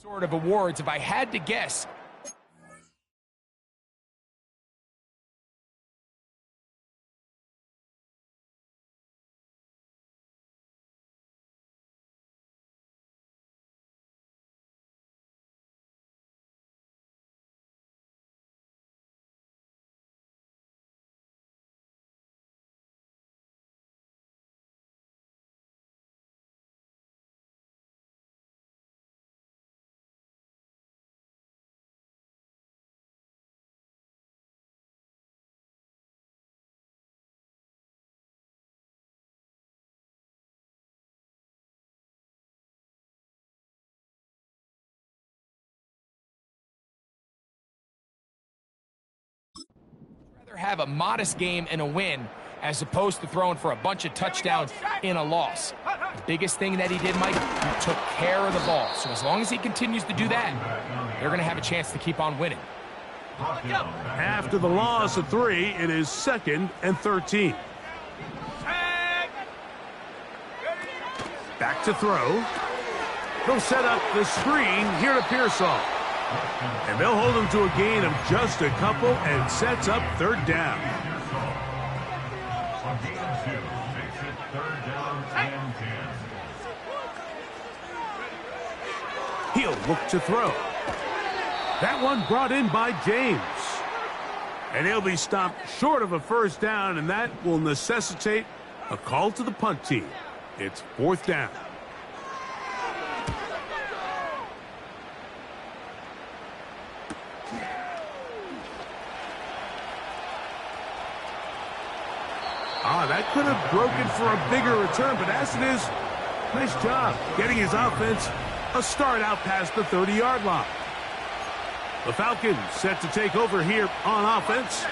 Sort of awards, if I had to guess. Have a modest game and a win as opposed to throwing for a bunch of touchdowns in a loss. The biggest thing that he did, Mike, he took care of the ball. So as long as he continues to do that, they're going to have a chance to keep on winning. After the loss of 3, it is 2nd and 13. Back to throw. They'll set up the screen here to Pearsall. And they'll hold him to a gain of just a couple and sets up 3rd down. He'll look to throw. That one brought in by James. And he'll be stopped short of a 1st down, and that will necessitate a call to the punt team. It's 4th down. That could have broken for a bigger return, but as it is, nice job getting his offense a start out past the 30-yard line. The Falcons set to take over here on offense.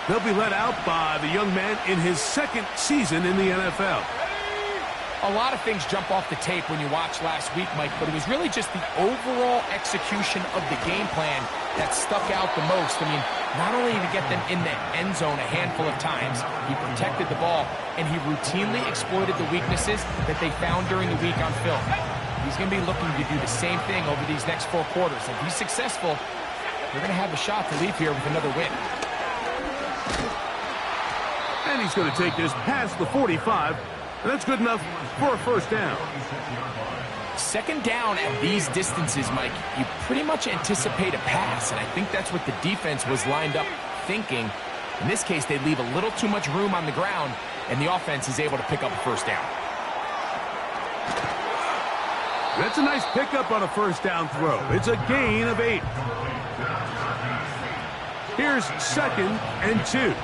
They'll be led out by the young man in his 2nd season in the NFL. A lot of things jump off the tape when you watch last week, Mike, but it was really just the overall execution of the game plan that stuck out the most. I mean, not only to get them in the end zone a handful of times, he protected the ball, and he routinely exploited the weaknesses that they found during the week on film. He's going to be looking to do the same thing over these next 4 quarters. If he's successful, they're going to have a shot to leave here with another win. And he's going to take this past the 45. And that's good enough for a 1st down. 2nd down at these distances, Mike, you pretty much anticipate a pass, and I think that's what the defense was lined up thinking. In this case, they leave a little too much room on the ground, and the offense is able to pick up a 1st down. That's a nice pickup on a 1st down throw. It's a gain of 8. Here's 2nd and 2.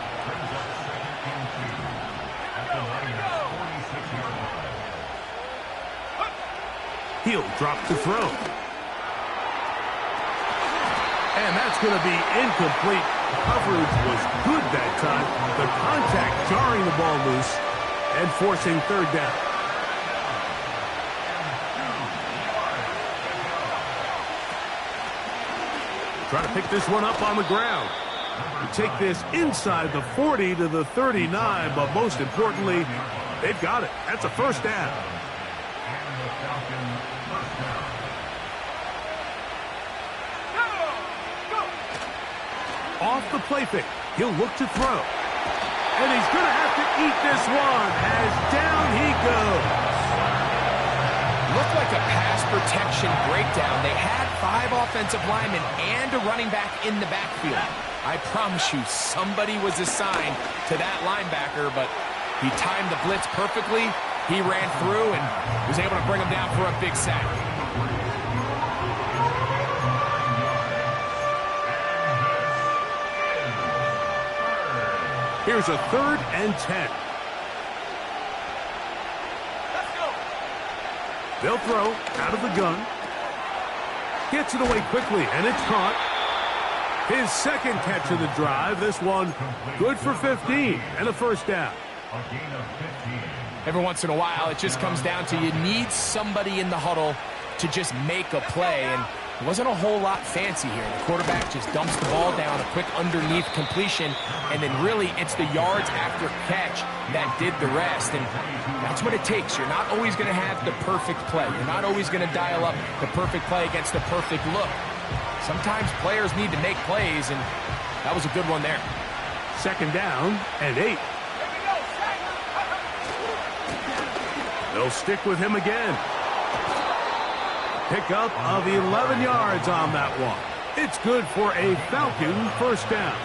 He'll drop to throw. And that's going to be incomplete. Coverage was good that time. The contact jarring the ball loose and forcing 3rd down. Try to pick this one up on the ground. You take this inside the 40 to the 39, but most importantly, they've got it. That's a 1st down. Off the play fake, he'll look to throw. And he's going to have to eat this one as down he goes. Looked like a pass protection breakdown. They had 5 offensive linemen and a running back in the backfield. I promise you, somebody was assigned to that linebacker, but he timed the blitz perfectly. He ran through and was able to bring him down for a big sack. Here's a 3rd and 10. Let's go. They'll throw out of the gun. Gets it away quickly, and it's caught. His 2nd catch of the drive. This one good for 15 and a 1st down. Every once in a while, it just comes down to you need somebody in the huddle to just make a play. And It wasn't a whole lot fancy here. The quarterback just dumps the ball down, a quick underneath completion, and then really it's the yards after catch that did the rest. And that's what it takes. You're not always going to have the perfect play. You're not always going to dial up the perfect play against the perfect look. Sometimes players need to make plays, and that was a good one there. 2nd down and 8. They'll stick with him again. Pickup of 11 yards on that one. It's good for a Falcon 1st down.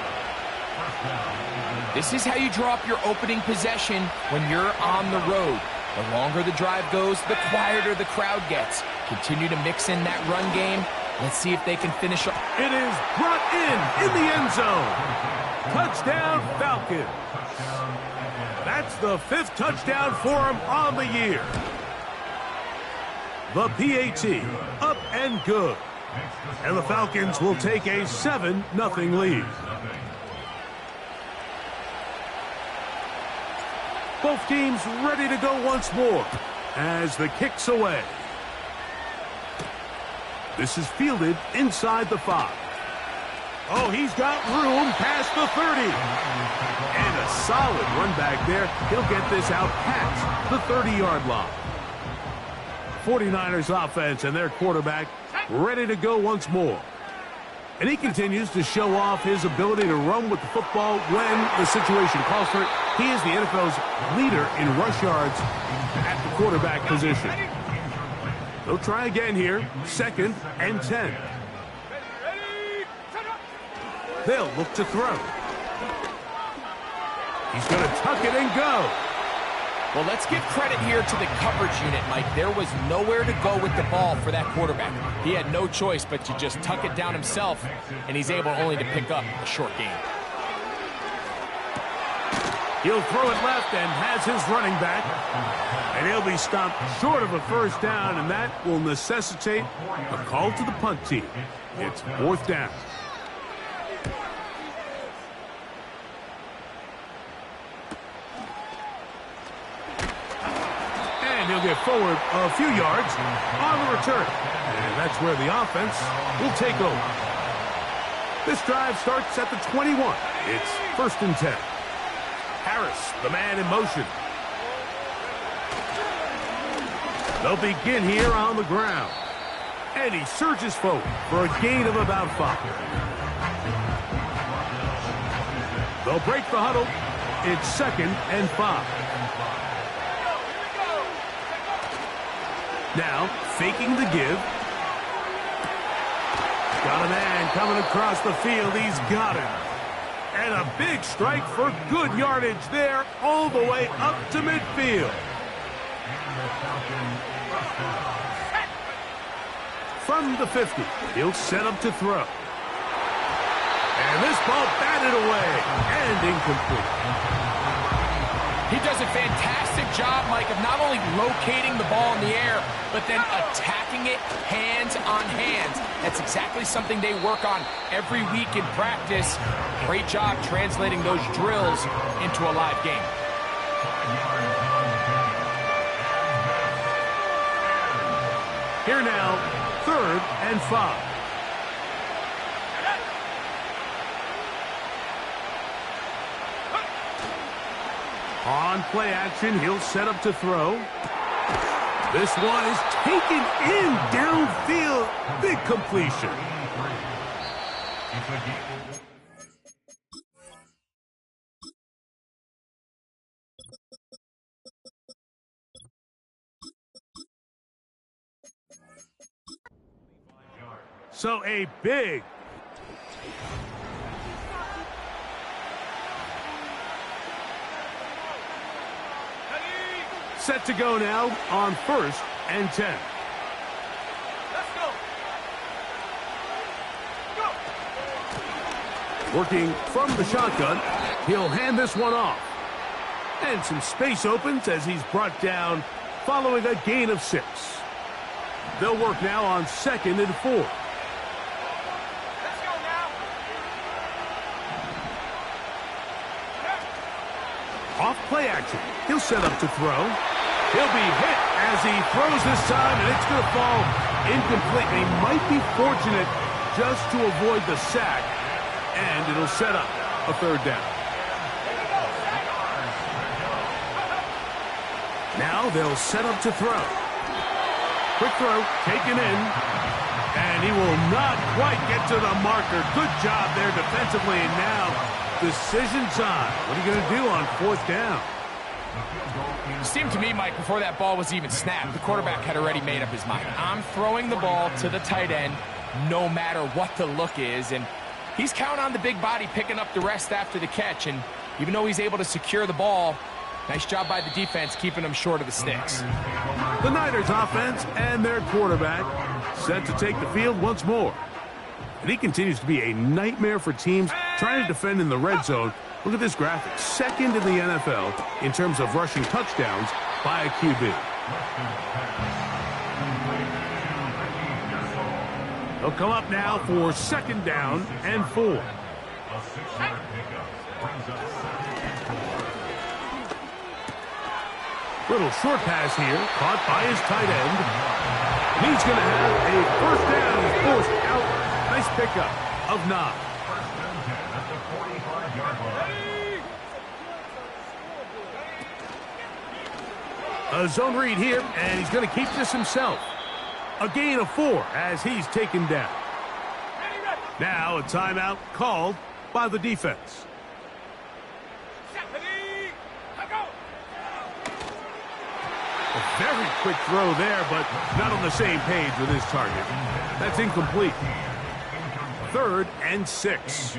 This is how you draw up your opening possession when you're on the road. The longer the drive goes, the quieter the crowd gets. Continue to mix in that run game. Let's see if they can finish up. It is brought in the end zone. Touchdown, Falcons. That's the 5th touchdown for him on the year. The PAT, up and good. And the Falcons will take a 7-0 lead. Both teams ready to go once more as the kick's away. This is fielded inside the 5. Oh, he's got room past the 30. And a solid run back there. He'll get this out past the 30-yard line. 49ers offense and their quarterback ready to go once more. And he continues to show off his ability to run with the football when the situation calls for it. He is the NFL's leader in rush yards at the quarterback position. They'll try again here. 2nd and 10. They'll look to throw. He's going to tuck it and go. Well, let's give credit here to the coverage unit, Mike. There was nowhere to go with the ball for that quarterback. He had no choice but to just tuck it down himself, and he's able only to pick up a short gain. He'll throw it left and has his running back. And he'll be stopped short of a 1st down, and that will necessitate a call to the punt team. It's 4th down. He'll get forward a few yards on the return. And that's where the offense will take over. This drive starts at the 21. It's 1st and 10. Harris, the man in motion. They'll begin here on the ground. And he surges forward for a gain of about 5. They'll break the huddle. It's 2nd and 5. Now, faking the give. Got a man coming across the field. He's got him. And a big strike for good yardage there all the way up to midfield. From the 50, he'll set up to throw. And this ball batted away and incomplete. He does a fantastic job, Mike, of not only locating the ball in the air, but then attacking it hands on hands. That's exactly something they work on every week in practice. Great job translating those drills into a live game. Here now, 3rd and 5. On play action, he'll set up to throw. This one is taken in downfield. Big completion. So a big set to go now on 1st and 10. Let's go. Go. Working from the shotgun, he'll hand this one off. And some space opens as he's brought down following a gain of 6. They'll work now on 2nd and 4. Let's go now. Off play action. He'll set up to throw. He'll be hit as he throws this time, and it's going to fall Incomplete. He might be fortunate just to avoid the sack, and it'll set up a third down. Now they'll set up to throw. Quick throw, taken in, and he will not quite get to the marker. Good job there defensively, and now decision time. What are you going to do on fourth down? It seemed to me, Mike, before that ball was even snapped, the quarterback had already made up his mind. I'm throwing the ball to the tight end no matter what the look is, and he's counting on the big body picking up the rest after the catch, and even though he's able to secure the ball, nice job by the defense keeping him short of the sticks. The Niners offense and their quarterback set to take the field once more. And he continues to be a nightmare for teams trying to defend in the red zone. Look at this graphic. Second in the NFL in terms of rushing touchdowns by a QB. He'll come up now for second down and 4. Little short pass here, caught by his tight end. And he's going to have a first down. He's forced out. Nice pickup of 9. A zone read here, and he's going to keep this himself. A gain of 4 as he's taken down. Now a timeout called by the defense. A very quick throw there, but not on the same page with his target. That's incomplete. 3rd and 6.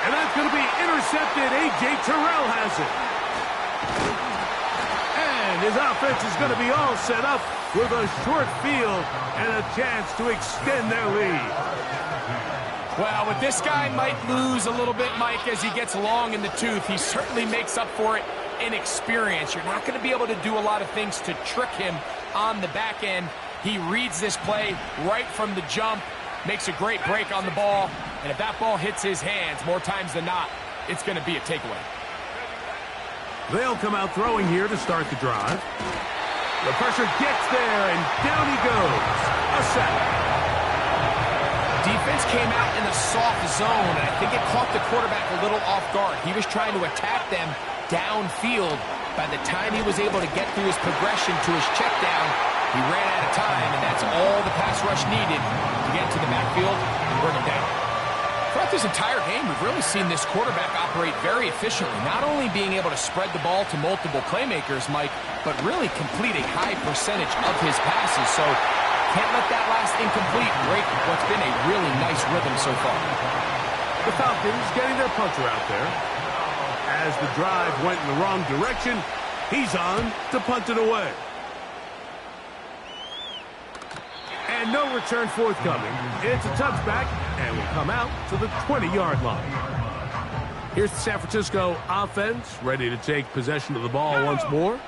And that's going to be intercepted. A.J. Terrell has it. And his offense is going to be all set up with a short field and a chance to extend their lead. Well, with this guy might lose a little bit, Mike, as he gets long in the tooth. He certainly makes up for it in experience. You're not going to be able to do a lot of things to trick him on the back end. He reads this play right from the jump, makes a great break on the ball, and if that ball hits his hands more times than not, it's going to be a takeaway. They'll come out throwing here to start the drive. The pressure gets there, and down he goes. A sack. Defense came out in a soft zone, and I think it caught the quarterback a little off guard. He was trying to attack them downfield. By the time he was able to get through his progression to his check down, he ran out of time, and that's all the pass rush needed to get to the backfield and bring him down. Throughout this entire game, we've really seen this quarterback operate very efficiently, not only being able to spread the ball to multiple playmakers, Mike, but really complete a high percentage of his passes. So can't let that last incomplete break what's been a really nice rhythm so far. The Falcons getting their punter out there. As the drive went in the wrong direction, he's on to punt it away. And no return forthcoming. It's a touchback, and will come out to the 20-yard line. Here's the San Francisco offense, ready to take possession of the ball once more.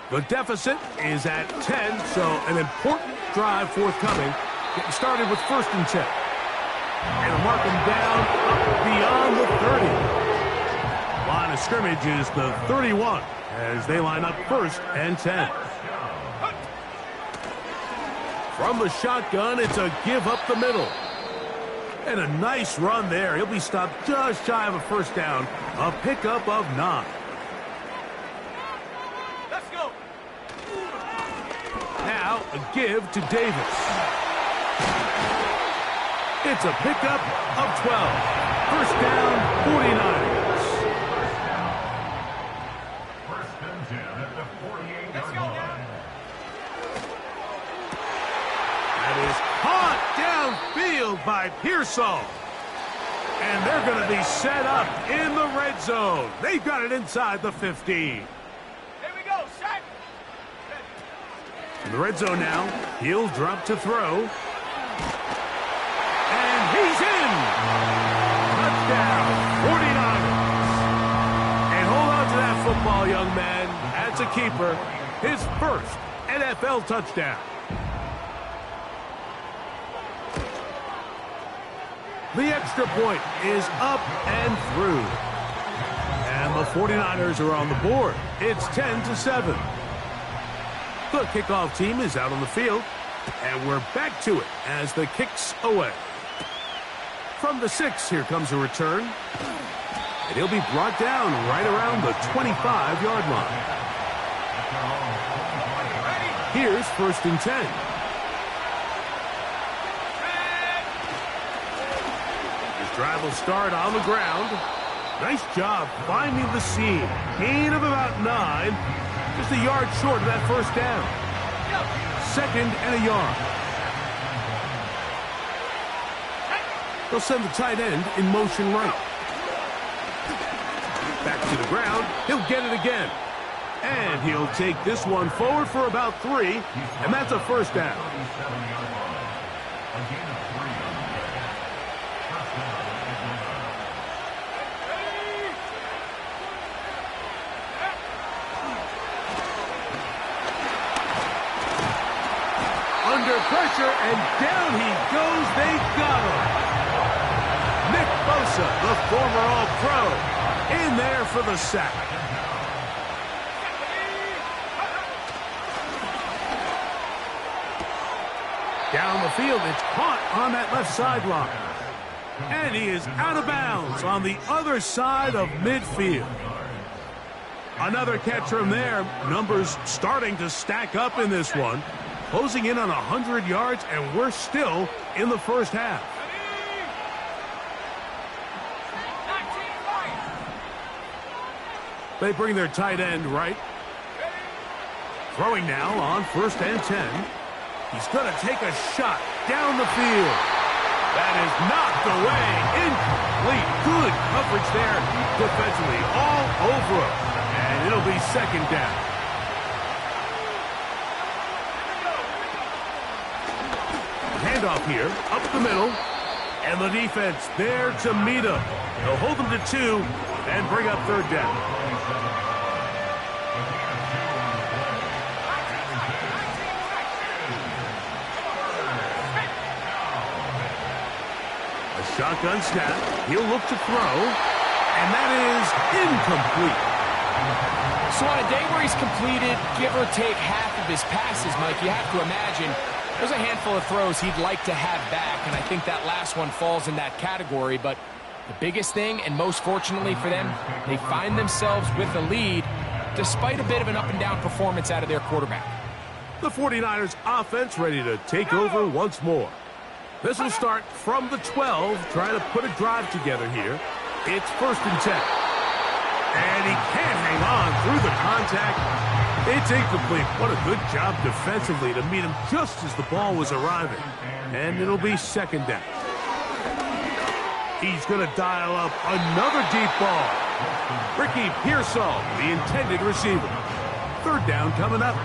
The deficit is at 10, so an important drive forthcoming. Getting started with 1st and 10. And a mark him down up beyond the 30. Line of scrimmage is the 31 as they line up 1st and 10. From the shotgun, it's a give up the middle. And a nice run there. He'll be stopped just shy of a first down. A pickup of 9. Let's go. Now a give to Davis. It's a pickup of 12. First down, 49ers. Let's go now. That is caught downfield by Pearsall. And they're going to be set up in the red zone. They've got it inside the 15. Here we go, shot. In the red zone now, he'll drop to throw. And he's in. Touchdown, 49ers. And hold on to that football, young man. That's a keeper. His first NFL touchdown. The extra point is up and through. And And the 49ers are on the board. It's 10-7. The kickoff team is out on the field. And we're back to it as the kick's away. From the 6, here comes a return. And he'll be brought down right around the 25-yard line. Here's 1st and 10. His drive will start on the ground. Nice job finding the seam. Gain of about 9. Just a yard short of that 1st down. 2nd and a yard. They'll send the tight end in motion right. Back to the ground. He'll get it again. And he'll take this one forward for about 3. And that's a 1st down. Under pressure, and down he goes. They got him. Nick Bosa, the former All-Pro, in there for the sack. Down the field, it's caught on that left sideline. And he is out of bounds on the other side of midfield. Another catch from there. Numbers starting to stack up in this one. Closing in on 100 yards, and we're still in the 1st half. They bring their tight end right. Throwing now on 1st and 10. He's going to take a shot down the field. That is knocked away. Incomplete. Good coverage there defensively. All over him. And it'll be 2nd down. Handoff here, up the middle, and the defense there to meet him. They'll hold him to 2 and bring up 3rd down. A shotgun snap. He'll look to throw, and that is incomplete. So on a day where he's completed, give or take half of his passes, Mike, you have to imagine there's a handful of throws he'd like to have back, and I think that last one falls in that category. But the biggest thing, and most fortunately for them, they find themselves with a lead despite a bit of an up-and-down performance out of their quarterback. The 49ers offense ready to take over once more. This will start from the 12, trying to put a drive together here. It's 1st and 10. And he can't hang on through the contact. It's incomplete. What a good job defensively to meet him just as the ball was arriving. And it'll be 2nd down. He's going to dial up another deep ball. Ricky Pearsall, the intended receiver. 3rd down coming up.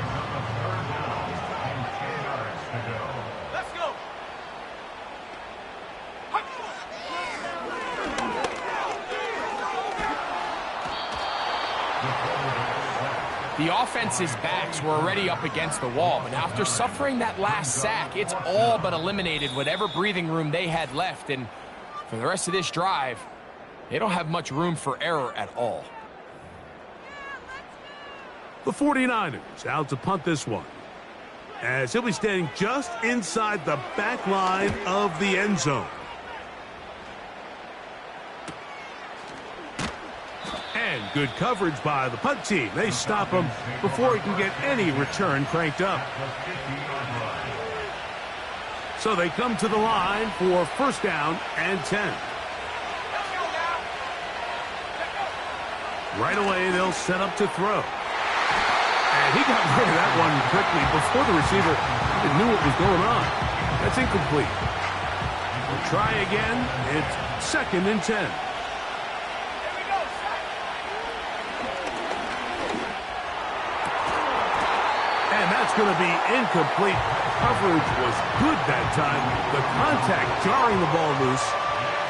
Let's go. The offense's backs were already up against the wall, but after suffering that last sack, it's all but eliminated whatever breathing room they had left, and for the rest of this drive, they don't have much room for error at all. The 49ers out to punt this one, as he'll be standing just inside the back line of the end zone. And good coverage by the punt team. They stop him before he can get any return cranked up. So they come to the line for 1st down and 10. Right away, they'll set up to throw. And he got rid of that one quickly before the receiver even knew what was going on. That's incomplete. We'll try again. It's 2nd and 10. And that's going to be incomplete. Coverage was good that time. The contact jarring the ball loose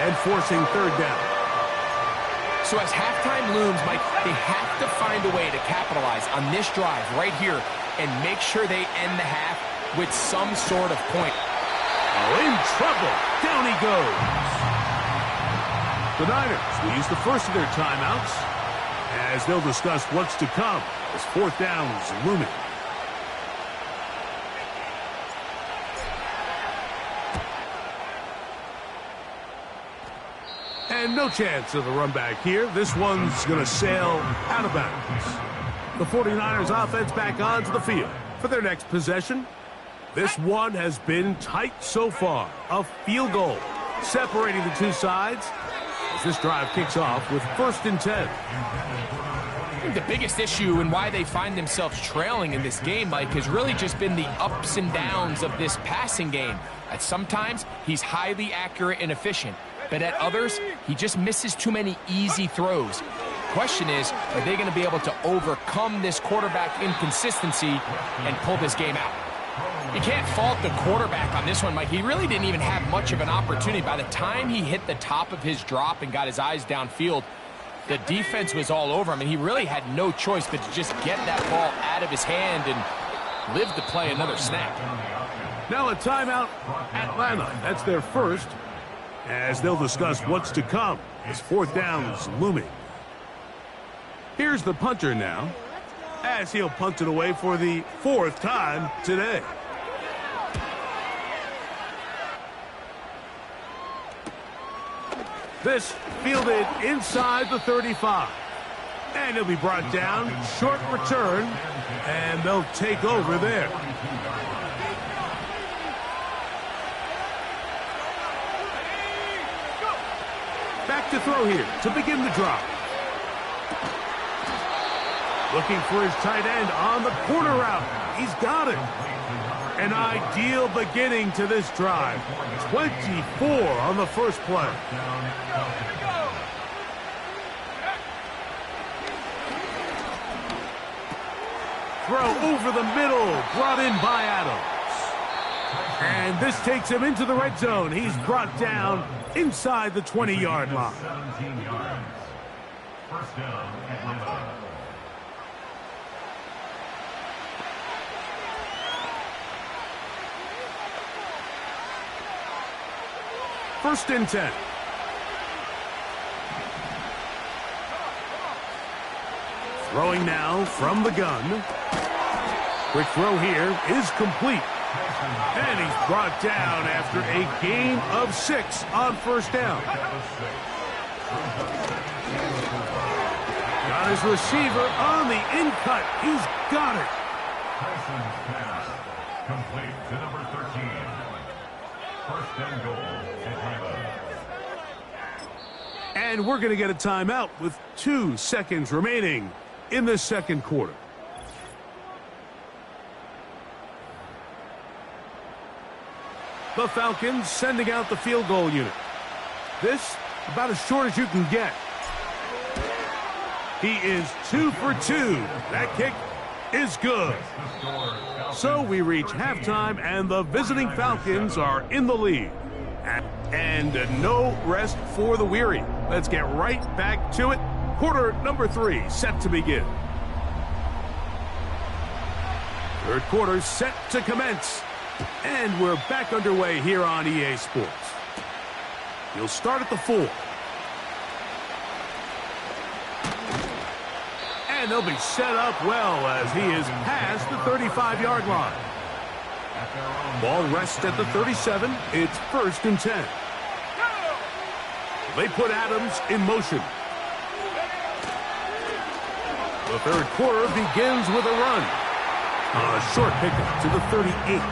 and forcing 3rd down. So as halftime looms, Mike, they have to find a way to capitalize on this drive right here and make sure they end the half with some sort of point. Oh, in trouble. Down he goes. The Niners will use the first of their timeouts. as they'll discuss what's to come as fourth down is looming. And no chance of a run back here. This one's going to sail out of bounds. The 49ers offense back onto the field for their next possession. This one has been tight so far. A field goal separating the two sides as this drive kicks off with 1st and 10. I think the biggest issue and why they find themselves trailing in this game, Mike, has really just been the ups and downs of this passing game. At sometimes, he's highly accurate and efficient, but at others, he just misses too many easy throws. Question is, are they going to be able to overcome this quarterback inconsistency and pull this game out? You can't fault the quarterback on this one, Mike. He really didn't even have much of an opportunity. By the time he hit the top of his drop and got his eyes downfield, the defense was all over him, and he really had no choice but to just get that ball out of his hand and live to play another snap. Now a timeout, Atlanta. That's their first, as they'll discuss what's to come as fourth down is looming. Here's the punter now, as he'll punt it away for the 4th time today. This fielded inside the 35. And he'll be brought down, short return, and they'll take over there. Back to throw here to begin the drive. Looking for his tight end on the corner route. He's got it. An ideal beginning to this drive. 24 on the first play. Throw over the middle, brought in by Adams. And this takes him into the red zone. He's brought down inside the 20-yard line. 17 yards. First down, Atlanta. First and 10. Throwing now from the gun. Quick throw here is complete. And he's brought down after a gain of 6 on first down. Got his receiver on the in-cut. He's got it. Tyson's pass complete to number 13. First and goal, Atlanta. And we're going to get a timeout with 2 seconds remaining in the second quarter. The Falcons sending out the field goal unit. This about as short as you can get. He is 2 for 2. That kick is good. So we reach halftime, and the visiting Falcons are in the lead. And no rest for the weary. Let's get right back to it. Quarter number 3 set to begin. Third quarter set to commence. And we're back underway here on EA Sports. He'll start at the 4. And they'll be set up well as he is past the 35-yard line. Ball rests at the 37. It's first and 10. They put Adams in motion. The third quarter begins with a run. A short pickup to the 38.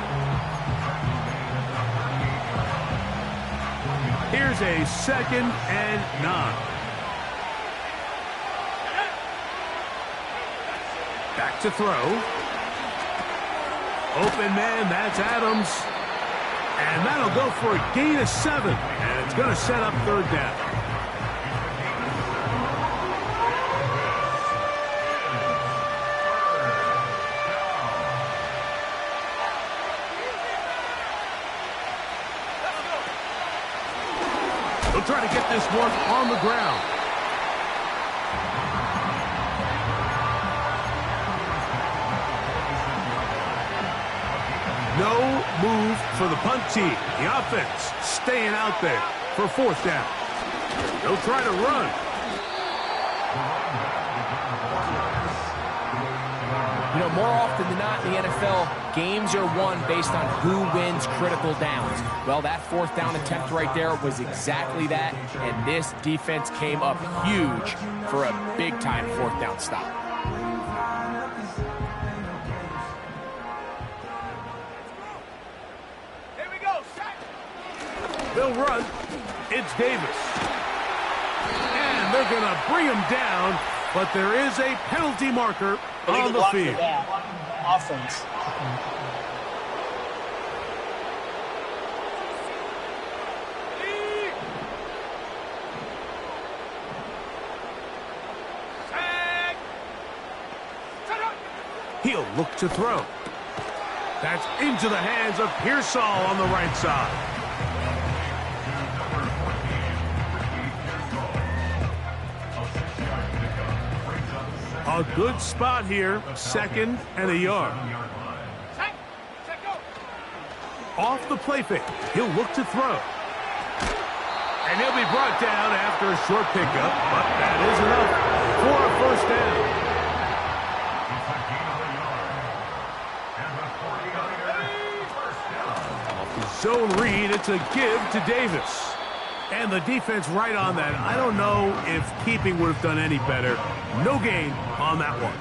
Here's a 2nd and 9. Back to throw. Open man, that's Adams. And that'll go for a gain of 7. And it's going to set up third down. They'll try to get this one on the ground. No move for the punt team. The offense staying out there for fourth down. They'll try to run. You know, more often than not in the NFL, games are won based on who wins critical downs. Well, that fourth down attempt right there was exactly that, and this defense came up huge for a big-time fourth down stop. Here we go, set. They'll run. It's Davis. And they're going to bring him down, but there is a penalty marker on the field. Offense. He'll look to throw. That's into the hands of Pearsall on the right side. A good spot here, 2nd and a yard. Off the play fake, he'll look to throw. And he'll be brought down after a short pickup, but that is enough for a first down. Off the zone read, it's a give to Davis. And the defense right on that. I don't know if keeping would have done any better. No gain on that one.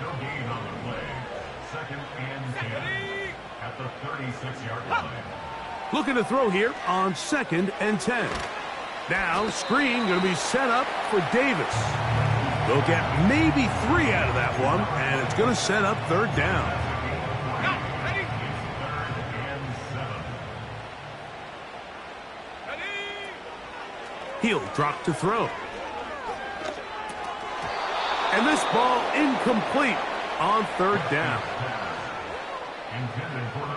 No gain on the play. 2nd and 10 at the 36-yard line. Looking to throw here on 2nd and 10. Now, screen going to be set up for Davis. They'll get maybe 3 out of that one, and it's going to set up 3rd down. He'll drop to throw. And this ball incomplete on 3rd down.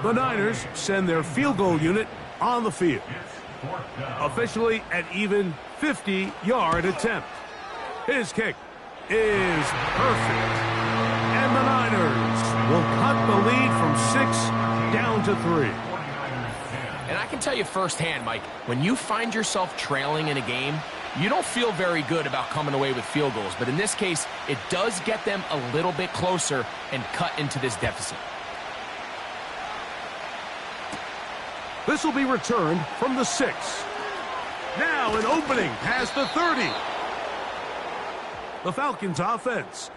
The Niners send their field goal unit on the field. Officially an even 50-yard attempt. His kick is perfect. And the Niners will cut the lead from 6 down to 3. And I can tell you firsthand, Mike, when you find yourself trailing in a game, you don't feel very good about coming away with field goals. But in this case, it does get them a little bit closer and cut into this deficit. This will be returned from the 6. Now an opening past the 30. The Falcons offense.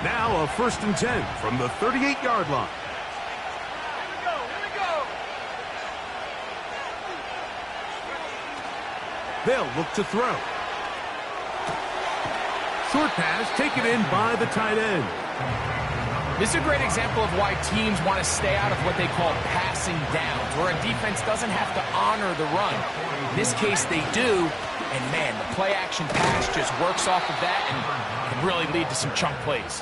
Now a 1st and 10 from the 38-yard line. Here we go. They'll look to throw. Short pass taken in by the tight end. This is a great example of why teams want to stay out of what they call passing downs, where a defense doesn't have to honor the run. In this case, they do, and man, the play-action pass just works off of that and can really lead to some chunk plays.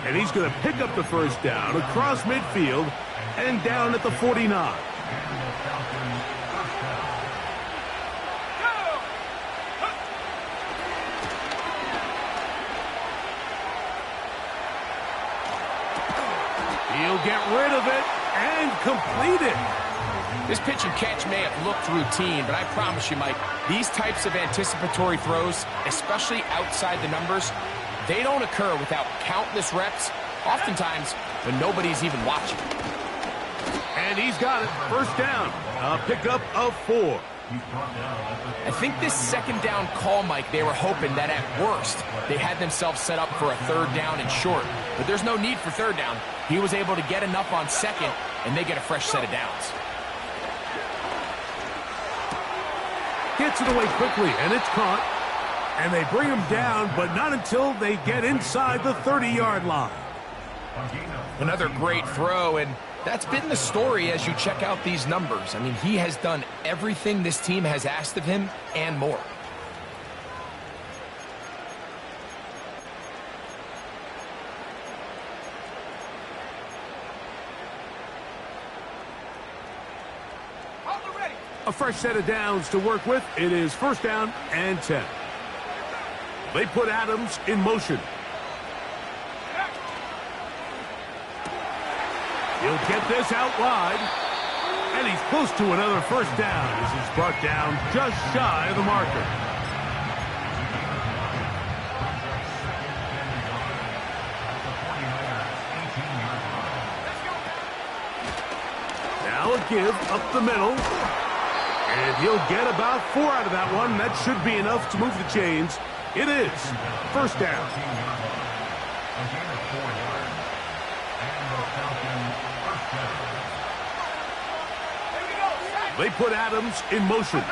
And he's going to pick up the first down across midfield and down at the 49. He'll get rid of it and complete it. This pitch and catch may have looked routine, but I promise you, Mike, these types of anticipatory throws, especially outside the numbers, they don't occur without countless reps, oftentimes when nobody's even watching. And he's got it. First down. A pickup of 4. I think this 2nd down call, Mike, they were hoping that at worst they had themselves set up for a 3rd down and short. But there's no need for 3rd down. He was able to get enough on 2nd, and they get a fresh set of downs. Gets it away quickly, and it's caught. And they bring him down, but not until they get inside the 30-yard line. Another great throw, and that's been the story as you check out these numbers. I mean, he has done everything this team has asked of him and more. A fresh set of downs to work with. It is 1st down and 10. They put Adams in motion. He'll get this out wide. And he's close to another first down as he's brought down just shy of the marker. Now a give up the middle. And he'll get about 4 out of that one. That should be enough to move the chains. It is. First down. They put Adams in motion.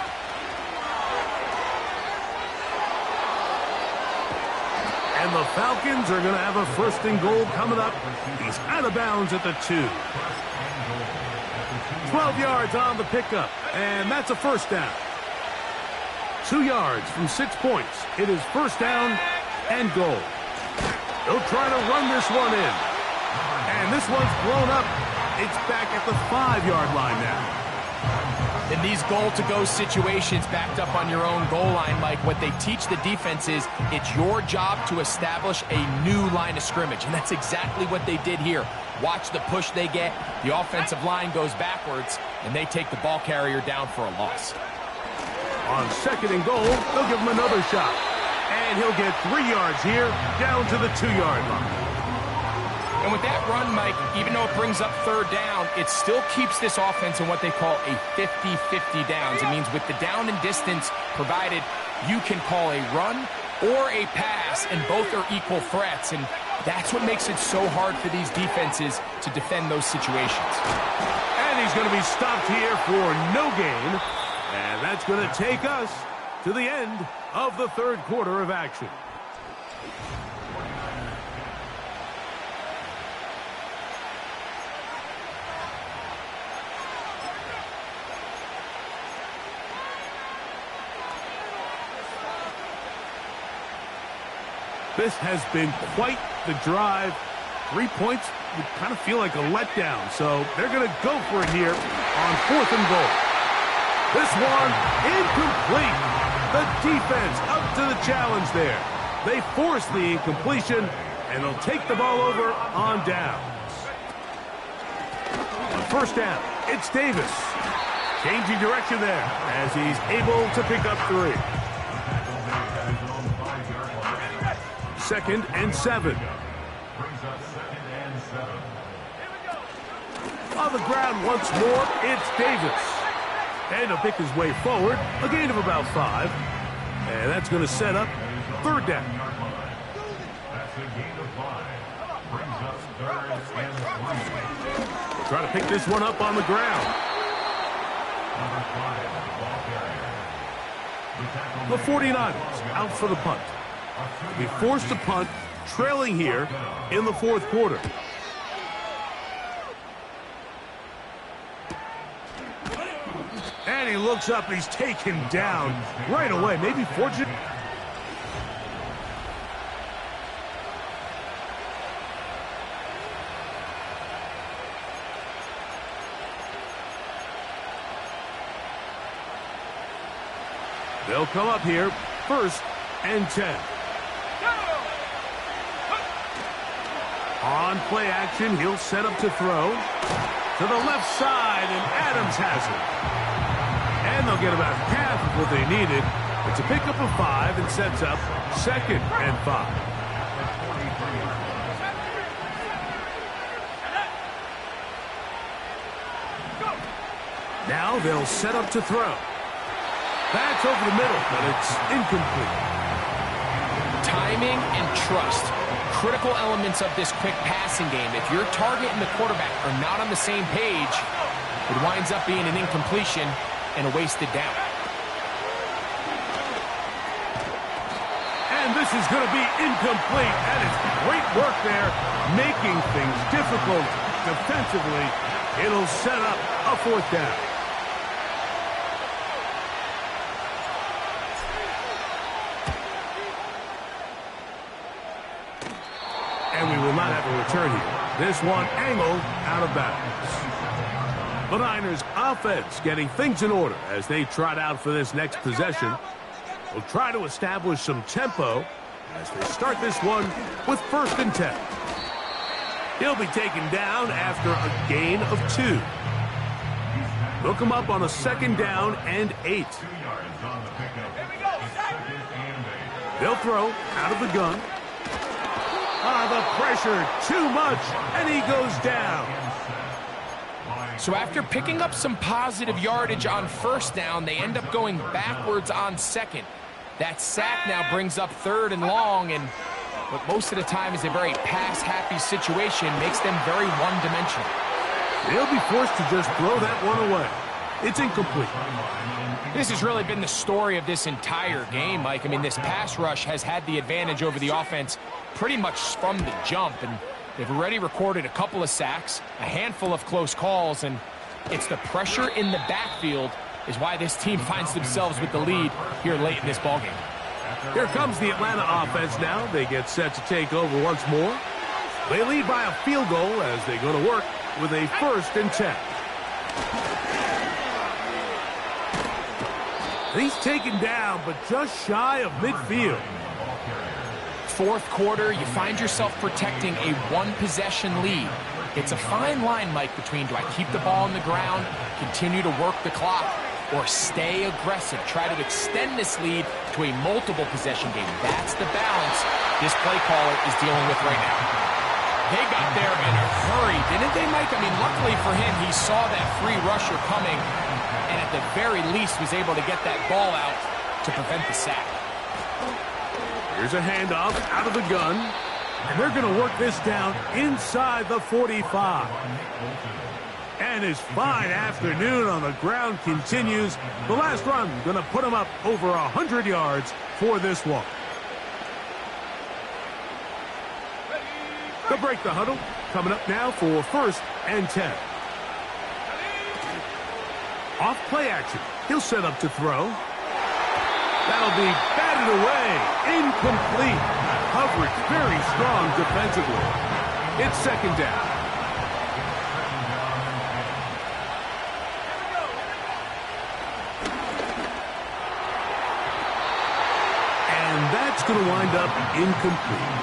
And the Falcons are going to have a first and goal coming up. He's out of bounds at the 2. 12 yards on the pickup, and that's a first down. 2 yards from 6 points. It is first down and goal. They'll try to run this one in. And this one's blown up. It's back at the 5-yard line now. In these goal-to-go situations backed up on your own goal line, Mike, what they teach the defense is it's your job to establish a new line of scrimmage, and that's exactly what they did here. Watch the push they get. The offensive line goes backwards, and they take the ball carrier down for a loss. On second and goal, they'll give him another shot. And he'll get 3 yards here, down to the 2-yard line. And with that run, Mike, even though it brings up third down, it still keeps this offense in what they call a 50-50 downs. It means with the down and distance provided, you can call a run or a pass, and both are equal threats. And that's what makes it so hard for these defenses to defend those situations. And he's going to be stopped here for no gain. And that's going to take us to the end of the third quarter of action. This has been quite the drive. 3 points would kind of feel like a letdown, so they're going to go for it here on fourth and goal. This one incomplete. The defense up to the challenge there. They force the incompletion, and they'll take the ball over on downs. First down, it's Davis. Changing direction there as he's able to pick up 3. Second and 7. On the ground once more, it's Davis. And he'll pick his way forward, a gain of about 5. And that's going to set up third down. Try to pick this one up on the ground. The 49ers out for the punt. Be forced to punt, trailing here in the fourth quarter. And he looks up, he's taken down right away. Maybe fortunate. They'll come up here, first and 10. On play action, he'll set up to throw. To the left side, and Adams has it. And they'll get about half of what they needed. It's a pickup of 5 and sets up second and 5. Now they'll set up to throw. That's over the middle, but it's incomplete. Timing and trust. Critical elements of this quick passing game. If your target and the quarterback are not on the same page, it winds up being an incompletion and a wasted down. And this is going to be incomplete. That is great work there, making things difficult defensively. It'll set up a fourth down. And we will not have a return here. This one angled out of bounds. The Niners offense getting things in order as they trot out for this next possession. They'll try to establish some tempo as they start this one with first and 10. He'll be taken down after a gain of 2. Hook him up on a 2nd down and 8. 2 yards on the pickup. Here we go, It's set. 2nd and 8. They'll throw out of the gun. The pressure, too much, and he goes down. So after picking up some positive yardage on 1st down, they end up going backwards on 2nd. That sack now brings up 3rd and long, and what most of the time is a very pass-happy situation makes them very one-dimensional. They'll be forced to just throw that one away. It's incomplete. This has really been the story of this entire game, Mike. I mean, this pass rush has had the advantage over the offense pretty much from the jump, and they've already recorded a couple of sacks, a handful of close calls, and it's the pressure in the backfield is why this team finds themselves with the lead here late in this ballgame. Here comes the Atlanta offense now. They get set to take over once more. They lead by a field goal as they go to work with a 1st and 10. He's taken down, but just shy of midfield. 4th quarter, you find yourself protecting a one-possession lead. It's a fine line, Mike, between do I keep the ball on the ground, continue to work the clock, or stay aggressive, try to extend this lead to a multiple-possession game. That's the balance this play caller is dealing with right now. They got there in a hurry, didn't they, Mike? I mean, luckily for him, he saw that free rusher coming, and at the very least was able to get that ball out to prevent the sack. Here's a handoff out of the gun, and they're going to work this down inside the 45. And his fine afternoon on the ground continues. The last run going to put him up over 100 yards for this one. They'll break the huddle. Coming up now for 1st and 10. Off play action. He'll set up to throw. That'll be batted away. Incomplete. Coverage very strong defensively. It's 2nd down. And that's going to wind up incomplete.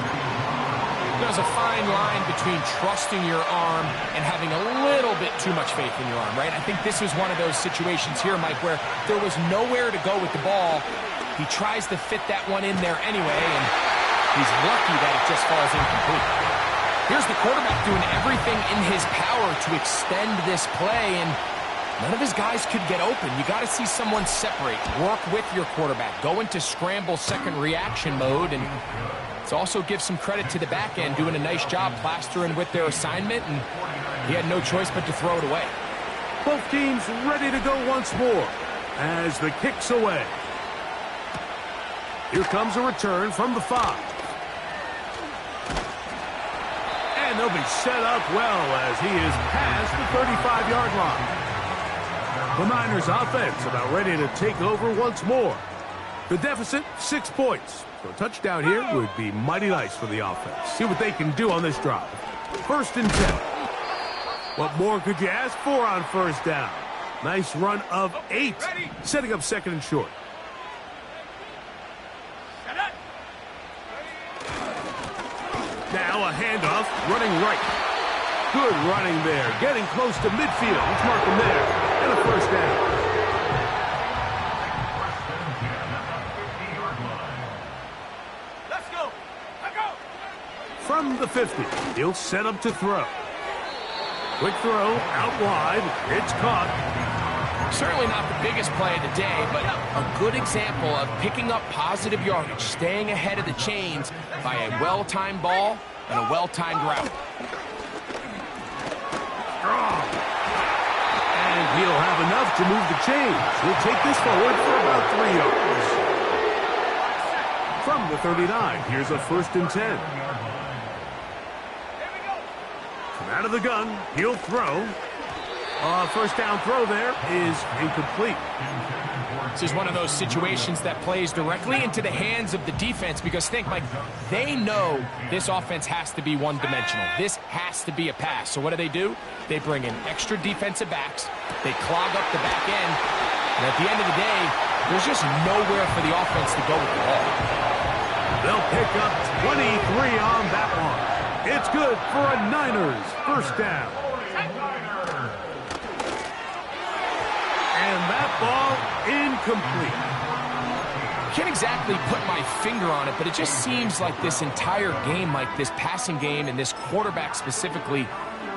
There's a fine line between trusting your arm and having a little bit too much faith in your arm, right? I think this is one of those situations here, Mike, where there was nowhere to go with the ball. He tries to fit that one in there anyway, and he's lucky that it just falls incomplete. Here's the quarterback doing everything in his power to extend this play, and none of his guys could get open. You got to see someone separate, work with your quarterback, go into scramble second reaction mode, and it also gives some credit to the back end doing a nice job plastering with their assignment, and he had no choice but to throw it away. Both teams ready to go once more as the kick's away. Here comes a return from the 5. And they'll be set up well as he is past the 35-yard line. The Niners offense about ready to take over once more. The deficit, 6 points. So a touchdown here would be mighty nice for the offense. See what they can do on this drive. 1st and 10. What more could you ask for on 1st down? Nice run of 8. Setting up 2nd and short. Now a handoff, running right. Good running there, getting close to midfield. Let's mark him there. And a 1st down. Let's go. Let's go. From the 50, he'll set up to throw. Quick throw, out wide. It's caught. Certainly not the biggest play of the day, but a good example of picking up positive yardage, staying ahead of the chains by a well-timed ball and a well-timed route. Strong. And he'll have enough to move the chains. He'll take this forward for about 3 yards. From the 39, here's a 1st and 10. From out of the gun, he'll throw. 1st down throw there is incomplete. This is one of those situations that plays directly into the hands of the defense because think, Mike, they know this offense has to be one-dimensional. This has to be a pass. So what do? They bring in extra defensive backs. They clog up the back end. And at the end of the day, there's just nowhere for the offense to go with the ball. They'll pick up 23 on that one. It's good for a Niners 1st down. incomplete. Can't exactly put my finger on it, but it just seems like this entire game, Mike, this passing game and this quarterback specifically,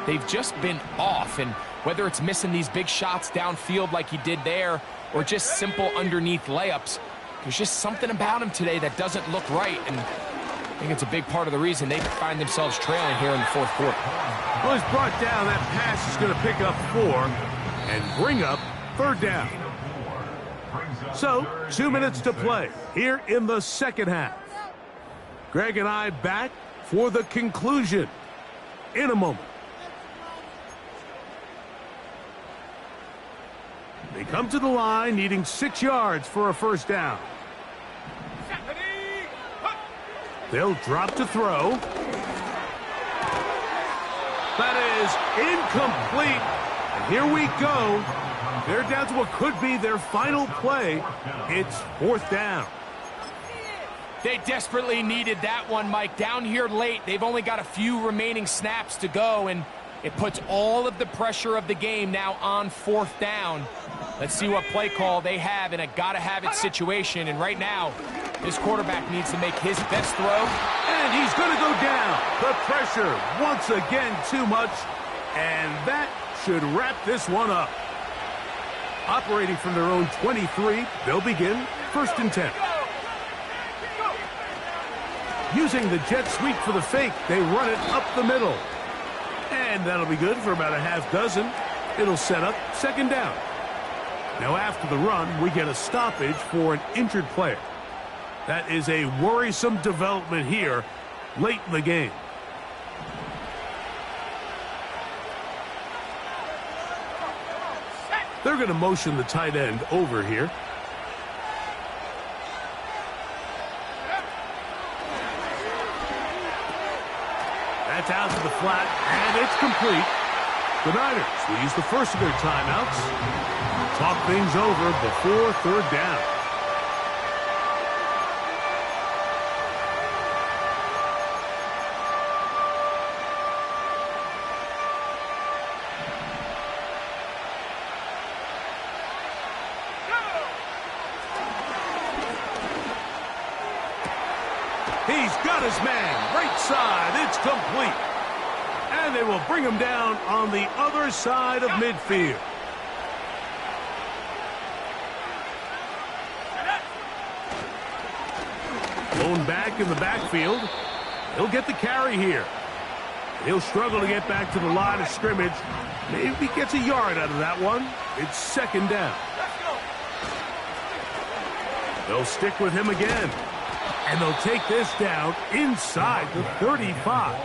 they've just been off. And whether it's missing these big shots downfield like he did there or just simple underneath layups, there's just something about him today that doesn't look right. And I think it's a big part of the reason they find themselves trailing here in the fourth quarter. Well, he's brought down. That pass is going to pick up 4 and bring up third down. So, 2 minutes to play here in the second half. Greg and I back for the conclusion in a moment. They come to the line needing 6 yards for a first down. They'll drop to throw. That is incomplete. And here we go. They're down to what could be their final play. It's fourth down. They desperately needed that one, Mike. Down here late, they've only got a few remaining snaps to go, and it puts all of the pressure of the game now on fourth down. Let's see what play call they have in a gotta-have-it situation. And right now, this quarterback needs to make his best throw. And he's going to go down. The pressure, once again, too much. And that should wrap this one up. Operating from their own 23, they'll begin first and 10. Using the jet sweep for the fake, they run it up the middle. And that'll be good for about a half dozen. It'll set up second down. Now after the run, we get a stoppage for an injured player. That is a worrisome development here late in the game. They're going to motion the tight end over here. That's out to the flat, and it's complete. The Niners will use the first of their timeouts. Talk things over before third down. He's got his man, right side, it's complete. And they will bring him down on the other side of midfield. Blown back in the backfield. He'll get the carry here. He'll struggle to get back to the line of scrimmage. Maybe gets a yard out of that one. It's second down. They'll stick with him again. And they'll take this down inside the 35.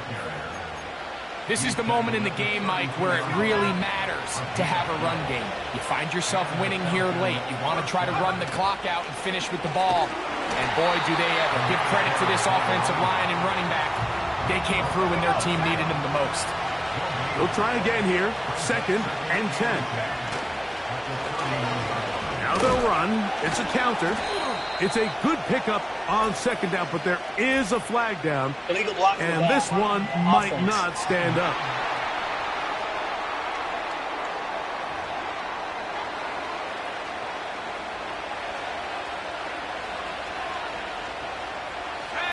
This is the moment in the game, Mike, where it really matters to have a run game. You find yourself winning here late. You want to try to run the clock out and finish with the ball. And boy, do they ever. Give credit to this offensive line and running back. They came through when their team needed them the most. They'll try again here. Second and 10. Now they'll run. It's a counter. It's a good pickup on second down, but there is a flag down. Illegal block. And this one might not stand up.